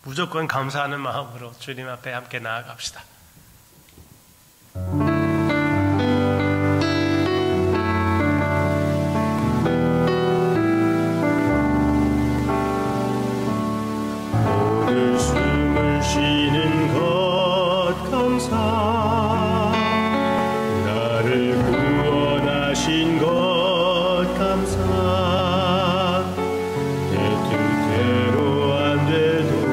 무조건 감사하는 마음으로 주님 앞에 함께 나아갑시다. 오늘 숨을 쉬는 것 감사, 나를 구원하신 것 감사, 내 뜻대로 안 돼도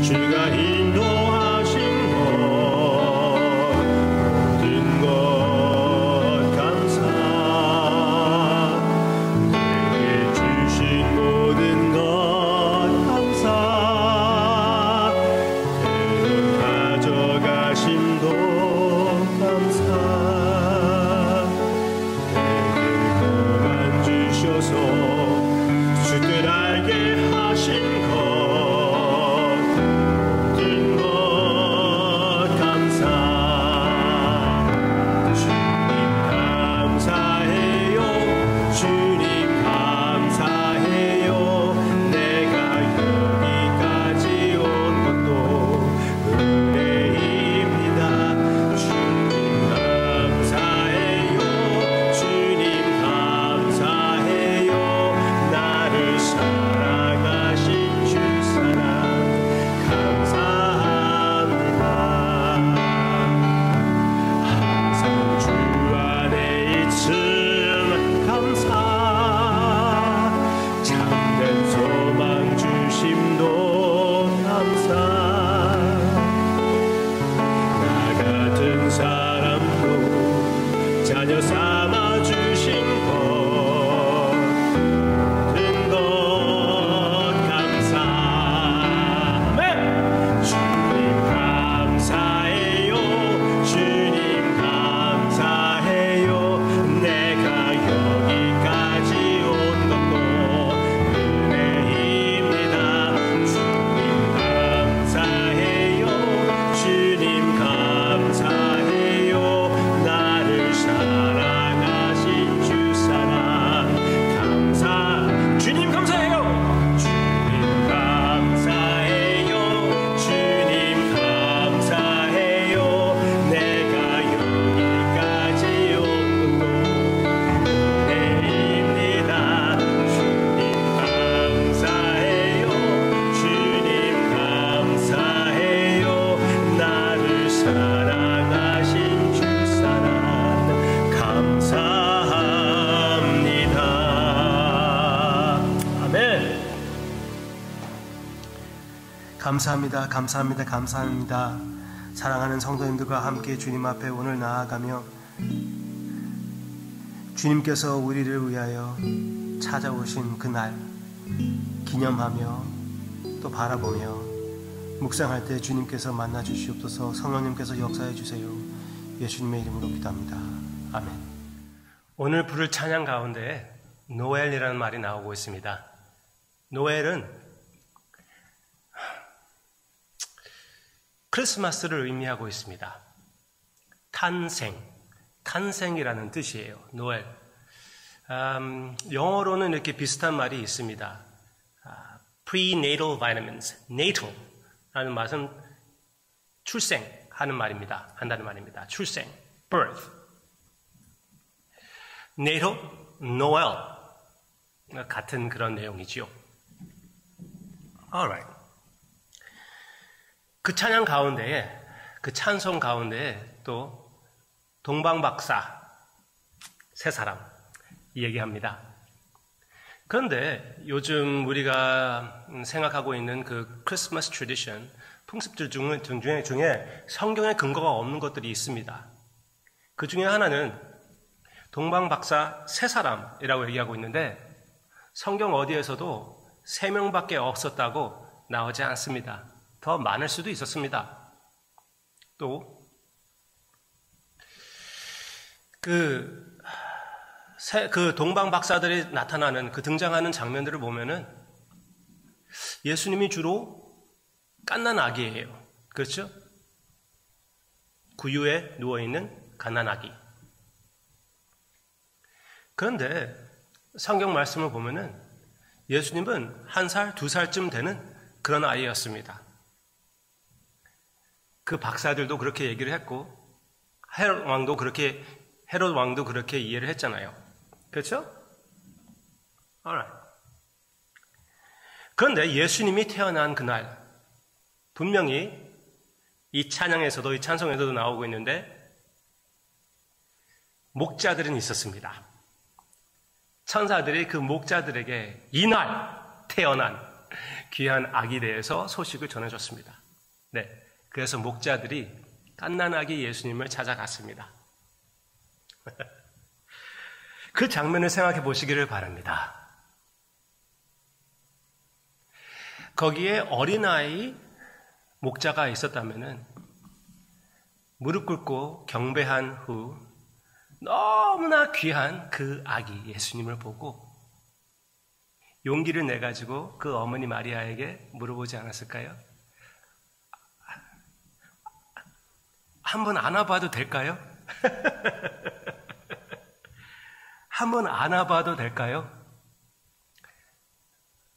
주가 인도하신 모든 것 감사, 내게 주신 모든 것 감사, 때론 가져가심도 감사, 내게 그만 주셔서 주뜻 알게 하신 것 감사합니다. 감사합니다. 감사합니다. 사랑하는 성도님들과 함께 주님 앞에 오늘 나아가며 주님께서 우리를 위하여 찾아오신 그날 기념하며 또 바라보며 묵상할 때 주님께서 만나 주시옵소서. 성령님께서 역사해 주세요. 예수님의 이름으로 기도합니다. 아멘. 오늘 부를 찬양 가운데 노엘이라는 말이 나오고 있습니다. 노엘은 크리스마스를 의미하고 있습니다. 탄생이라는 뜻이에요. 노엘. 영어로는 이렇게 비슷한 말이 있습니다. Prenatal vitamins, natal라는 말은 출생하는 말입니다. 한다는 말입니다. 출생, birth. natal, Noel 같은 그런 내용이지요. Alright. 그 찬양 가운데에, 그 찬송 가운데에 또 동방박사 세 사람 얘기합니다. 그런데 요즘 우리가 생각하고 있는 그 크리스마스 트래디션, 풍습들 중에 성경에 근거가 없는 것들이 있습니다. 그 중에 하나는 동방박사 세 사람이라고 얘기하고 있는데 성경 어디에서도 3명밖에 없었다고 나오지 않습니다. 더 많을 수도 있었습니다. 또 그 동방 박사들이 나타나는 그 등장하는 장면들을 보면은 예수님이 주로 갓난 아기예요. 그렇죠? 구유에 누워있는 갓난 아기. 그런데 성경 말씀을 보면은 예수님은 1살, 2살쯤 되는 그런 아이였습니다. 그 박사들도 그렇게 얘기를 했고 헤롯 왕도 그렇게 이해를 했잖아요. 그렇죠? Alright. 그런데 예수님이 태어난 그날 분명히 이 찬양에서도 이 찬송에서도 나오고 있는데 목자들은 있었습니다. 천사들이 그 목자들에게 이날 태어난 귀한 아기에 대해서 소식을 전해줬습니다. 네, 그래서 목자들이 갓난아기 예수님을 찾아갔습니다. 그 장면을 생각해 보시기를 바랍니다. 거기에 어린아이 목자가 있었다면 무릎 꿇고 경배한 후 너무나 귀한 그 아기 예수님을 보고 용기를 내가지고 그 어머니 마리아에게 물어보지 않았을까요? 한번 안아봐도 될까요? 한번 안아봐도 될까요?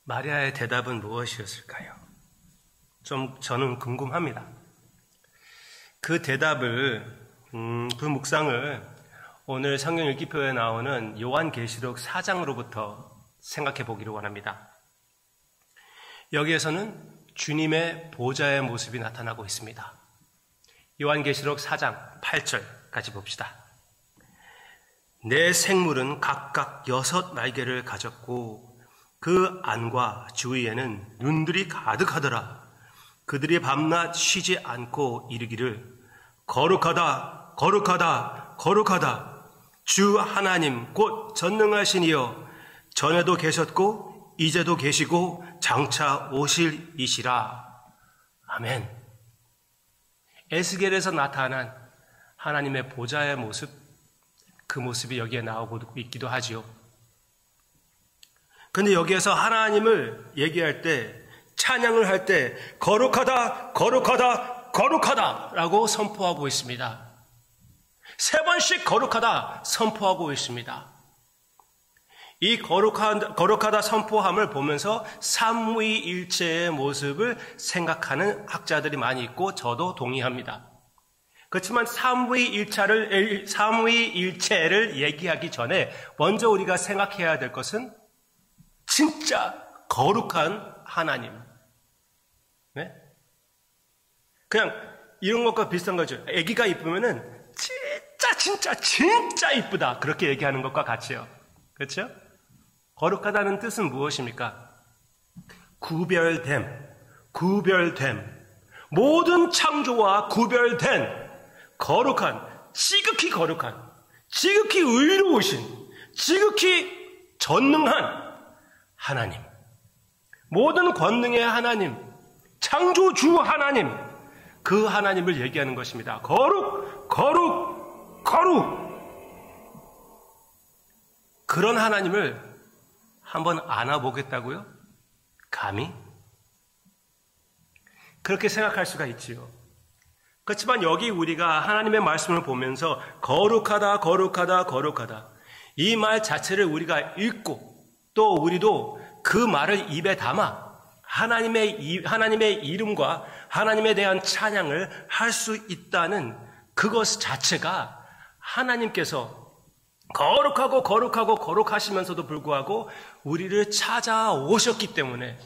마리아의 대답은 무엇이었을까요? 저는 궁금합니다. 그 대답을, 그 묵상을 오늘 성경 읽기표에 나오는 요한계시록 4장으로부터 생각해 보기를 원합니다. 여기에서는 주님의 보좌의 모습이 나타나고 있습니다. 요한계시록 4장 8절까지 봅시다. 내 생물은 각각 6 날개를 가졌고 그 안과 주위에는 눈들이 가득하더라. 그들이 밤낮 쉬지 않고 이르기를 거룩하다 거룩하다 거룩하다 주 하나님 곧 전능하신 이여 전에도 계셨고 이제도 계시고 장차 오실 이시라. 아멘. 에스겔에서 나타난 하나님의 보좌의 모습, 그 모습이 여기에 나오고 있기도 하지요. 그런데 여기에서 하나님을 얘기할 때, 찬양을 할 때 거룩하다 거룩하다 거룩하다 라고 선포하고 있습니다. 3번씩 거룩하다 선포하고 있습니다. 이 거룩하다 선포함을 보면서 삼위일체의 모습을 생각하는 학자들이 많이 있고 저도 동의합니다. 그렇지만 삼위일체를 얘기하기 전에 먼저 우리가 생각해야 될 것은 진짜 거룩한 하나님. 네? 그냥 이런 것과 비슷한 거죠. 아기가 이쁘면은 진짜 이쁘다. 그렇게 얘기하는 것과 같이요. 그렇죠? 거룩하다는 뜻은 무엇입니까? 구별됨. 모든 창조와 구별된 거룩한, 지극히 의로우신, 지극히 전능한 하나님. 모든 권능의 하나님, 창조주 하나님, 그 하나님을 얘기하는 것입니다. 거룩. 그런 하나님을 한번 안아보겠다고요? 감히? 그렇게 생각할 수가 있지요. 그렇지만 여기 우리가 하나님의 말씀을 보면서 거룩하다 이 말 자체를 우리가 읽고 또 우리도 그 말을 입에 담아 하나님의 이름과 하나님에 대한 찬양을 할 수 있다는 그것 자체가 하나님께서 거룩하시면서도 불구하고 우리를 찾아오셨기 때문에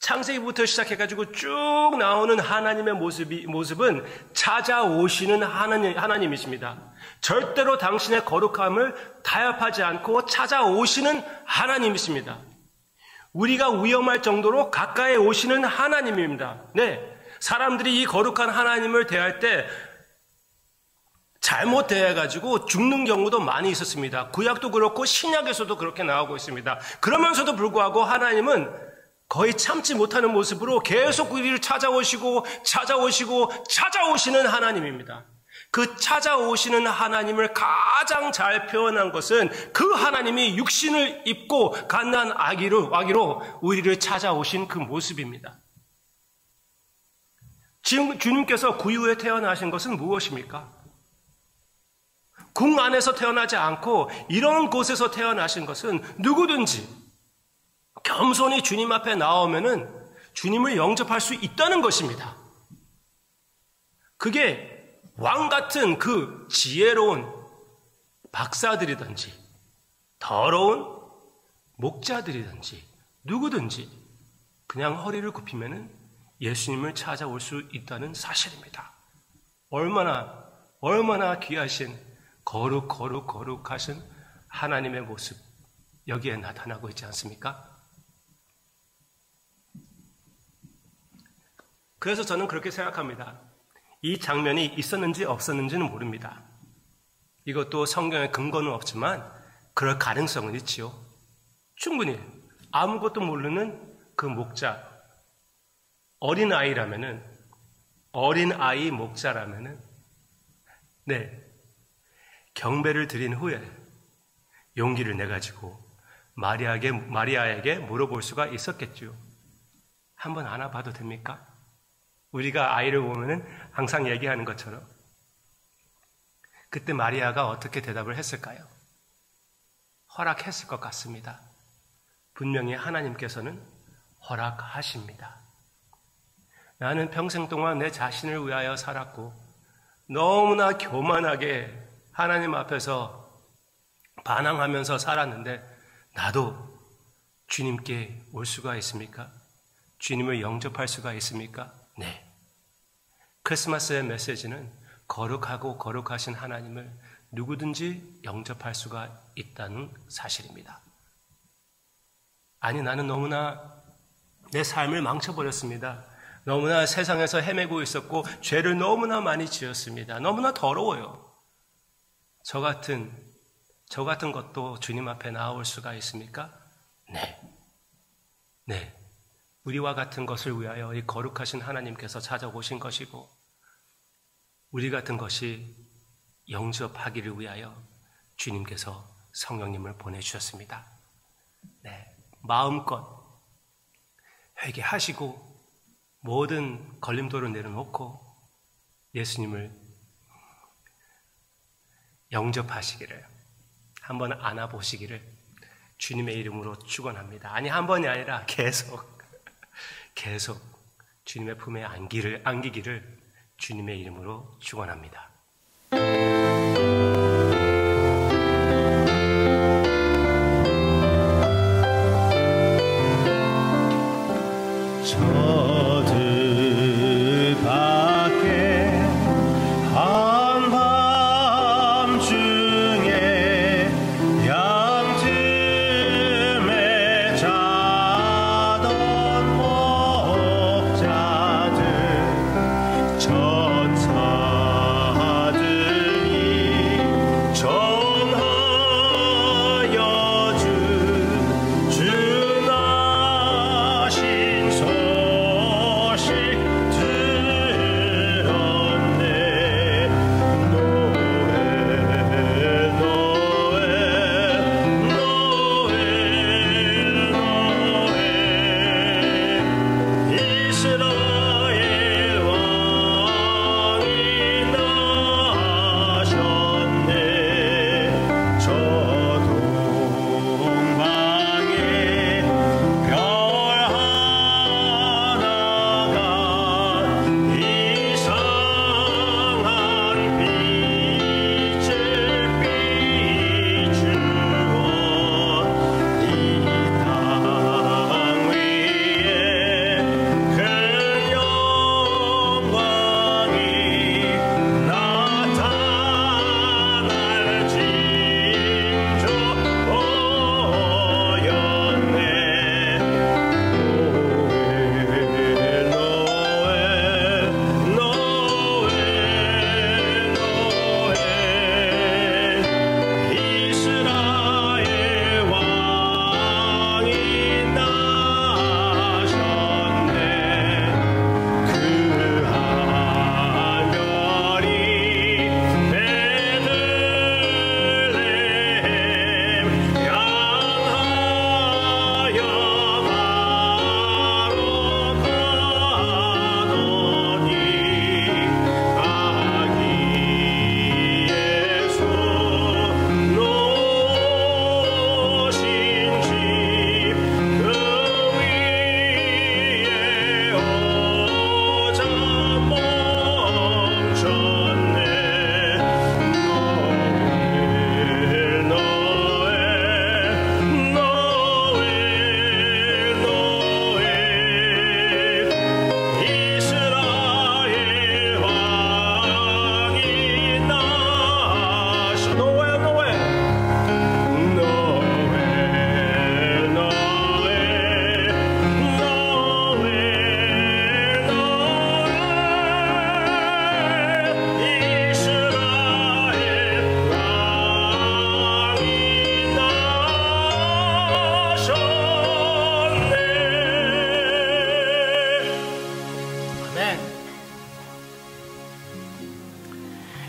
창세기부터 시작해가지고 쭉 나오는 하나님의 모습은 찾아오시는 하나님이십니다. 절대로 당신의 거룩함을 타협하지 않고 찾아오시는 하나님이십니다. 우리가 위험할 정도로 가까이 오시는 하나님입니다. 네, 사람들이 이 거룩한 하나님을 대할 때 잘못 대해가지고 죽는 경우도 많이 있었습니다. 구약도 그렇고 신약에서도 그렇게 나오고 있습니다. 그러면서도 불구하고 하나님은 거의 참지 못하는 모습으로 계속 우리를 찾아오시는 하나님입니다. 그 찾아오시는 하나님을 가장 잘 표현한 것은 그 하나님이 육신을 입고 갓난 아기로 우리를 찾아오신 그 모습입니다. 지금 주님께서 구유에 태어나신 것은 무엇입니까? 궁 안에서 태어나지 않고 이런 곳에서 태어나신 것은 누구든지 겸손히 주님 앞에 나오면은 주님을 영접할 수 있다는 것입니다. 그게 왕 같은 그 지혜로운 박사들이든지 더러운 목자들이든지 누구든지 그냥 허리를 굽히면은 예수님을 찾아올 수 있다는 사실입니다. 얼마나 귀하신 거룩하신 하나님의 모습 여기에 나타나고 있지 않습니까? 그래서 저는 그렇게 생각합니다. 이 장면이 있었는지 없었는지는 모릅니다. 이것도 성경에 근거는 없지만 그럴 가능성은 있지요. 충분히 아무것도 모르는 그 목자, 어린아이 목자라면은 경배를 드린 후에 용기를 내가지고 마리아에게 물어볼 수가 있었겠죠. 한번 안아봐도 됩니까? 우리가 아이를 보면은 항상 얘기하는 것처럼 그때 마리아가 어떻게 대답을 했을까요? 허락했을 것 같습니다. 분명히 하나님께서는 허락하십니다. 나는 평생 동안 내 자신을 위하여 살았고 너무나 교만하게 하나님 앞에서 반항하면서 살았는데 나도 주님께 올 수가 있습니까? 주님을 영접할 수가 있습니까? 네. 크리스마스의 메시지는 거룩하고 거룩하신 하나님을 누구든지 영접할 수가 있다는 사실입니다. 아니, 나는 너무나 내 삶을 망쳐버렸습니다. 너무나 세상에서 헤매고 있었고 죄를 너무나 많이 지었습니다. 너무나 더러워요. 저 같은 것도 주님 앞에 나올 수가 있습니까? 네. 우리와 같은 것을 위하여 이 거룩하신 하나님께서 찾아오신 것이고 우리 같은 것이 영접하기를 위하여 주님께서 성령님을 보내주셨습니다. 네, 마음껏 회개하시고 모든 걸림돌을 내려놓고 예수님을 영접하시기를 한번 안아보시기를 주님의 이름으로 축원합니다. 아니, 한 번이 아니라 계속 주님의 품에 안기기를 주님의 이름으로 축원합니다. 전하여 주 나신 소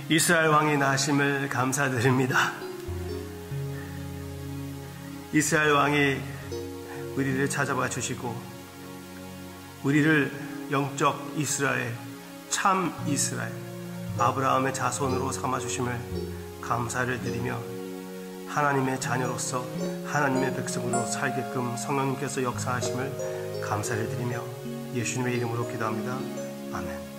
이스라엘 왕이 나심을 감사드립니다. 이스라엘 왕이 우리를 찾아봐 주시고 우리를 영적 이스라엘, 참 이스라엘, 아브라함의 자손으로 삼아주심을 감사를 드리며 하나님의 자녀로서 하나님의 백성으로 살게끔 성령님께서 역사하심을 감사를 드리며 예수님의 이름으로 기도합니다. 아멘.